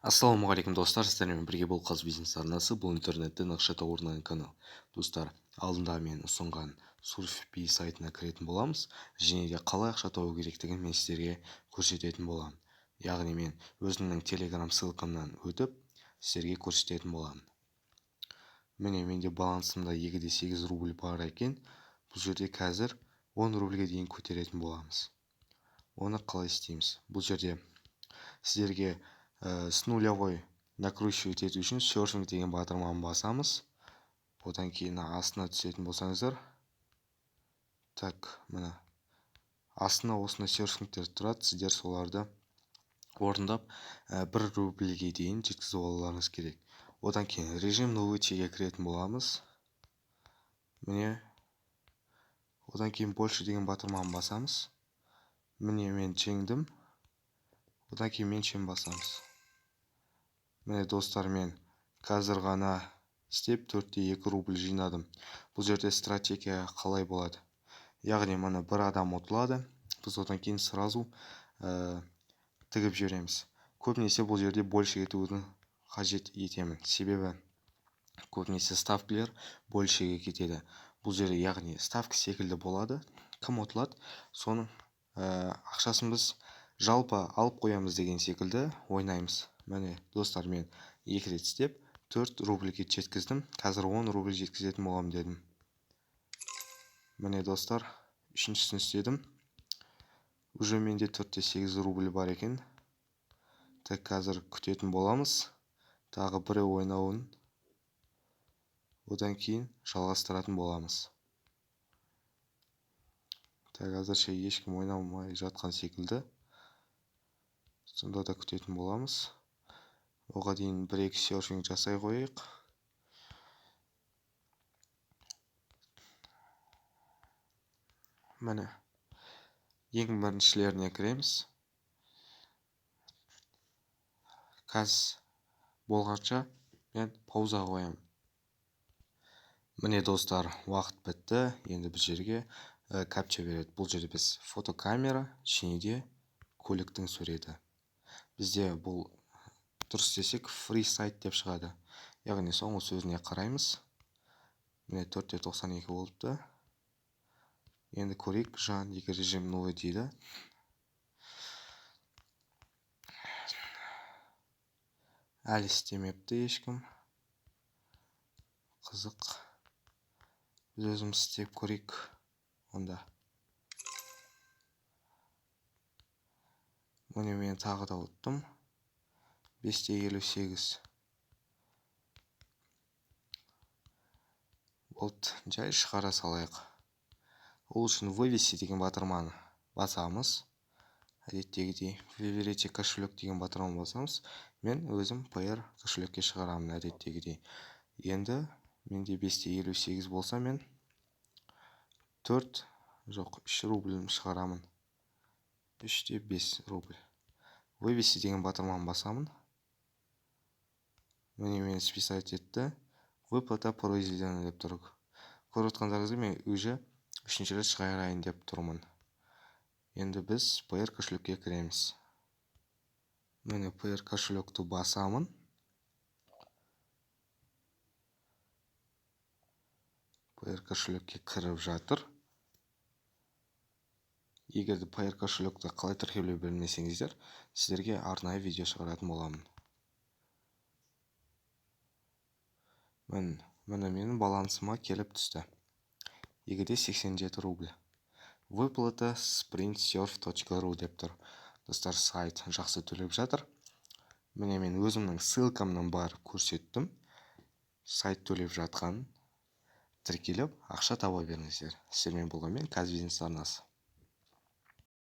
Ассалаумағалейкум достар, сіздермен бірге бұл қаз бизнес арнасы, бұл интернеттен ақша табудың канал. Достар, алдында мен ұсынған Surfpi сайтына кіретін боламыз, және де қалай ақша табу керектігін мен сіздерге көрсететін боламын. Яғни мен өзімнің телеграм ссылкамнан өтіп, сіздерге көрсететін боламын. Міне менде балансымда 2,8 рубль бар екен. Бұл жерде қазір 10 рубльге дейін көтеретін боламыз. Оны қалай істейміз? Бұл жерде сіздерге с нулевой накручивать ету үшін серфинг деген батырманы басамыз. Одан кейін астына түсетін болсаңыздар, так, міне астына осындай серфингтер тұрады, сіздер соларды орындап 1 рубльге дейін жеткізіп алуларыңыз керек. Одан кейін режим новый чеге кіретін боламыз. Міне одан кейін больше деген батырманы басамыз. Міне мен жеңдім. Одан кейін мен чен басамыз. Міне достар, мен қазір ғана істеп 4,2 рубль жинадым. Бұл жерде стратегия қалай болады? Яғни мына бір адам ұтылады, біз одан кейін сразу тігіп жібереміз. Көбінесе бұл жерде больше кетуді қажет етемін. Себебі көбінесе ставкілер большеге кетеді. Бұл жерде яғни ставка секілді болады. Кім ұтылады, соның ақшасын біз жалпы алып қоямыз деген секілді ойнаймыз. Міне достар, мен 2 рет істеп 4 рубльге жеткіздім. Қазір 10 рубль жеткізетін боламын дедім. Міне достар, үшіншісін істедім. Уже менде 4,8 рубль бар екен. Так, қазір күтетін боламыз. Тағы бірі ойнауын. Одан кейін жалғастыратын боламыз. Так, қазірше ешкім ойнамай жатқан секілді. Сонда да күтетін боламыз. Оға дейін 1-2 серфинг жасай қойық. Міне ең біріншілеріне кіреміз. Каз болғанша мен пауза қоямын. Міне достар, уақыт бітті. Енді біз жерге капча береді. Бұл жерде біз фотокамера, және де көліктің суреті. Бізде бұл дұрыс десек free сайт деп шығады. Яғни соңғы сөзіне қараймыз. Міне 4,92 болыпты. Енді көрейік, жан екі режим новый дейді. Әлі істемепті ешкім. Қызық. Біз өзіміз істеп көрейік онда. Міне мен тағы да ұттым. 5,58 болды. Жай шығара салайық. Ол үшін вывести деген батырманы басамыз. Әдеттегідей выберите кошелек деген батырманы басамыз. Мен өзім PR кошелекке шығарамын әдеттегідей. Енді менде 5,58 болса, мен 3 рубльім шығарамын. 3,5 рубль. Вывести деген батырманы басамын. Міне мен списать етті. Выплата произведена деп тұр. Көріп отқандарыңызға мен уже 3-ші рет шығарайын деп тұрмын. Енді біз PR кошелекке кіреміз. Міне PR кошелекті басамын. PR кошелекке кіріп жатыр. Егерде PR кошелекті қалай тіркеуді білмесеңіздер, сіздерге арнайы видео шығаратын боламын. Міне менің балансыма келіп түсті. 2,87 рубль. Выплата sprintsurf.ru деп тұр. Достар, сайт жақсы төлеп жатыр. Міне мен өзімнің ссылкамнан бар көрсеттім. Сайт төлеп жатқан. Тіркеліп, ақша таба беріңіздер. Сіздермен болған мен Каз бизнес арнасы.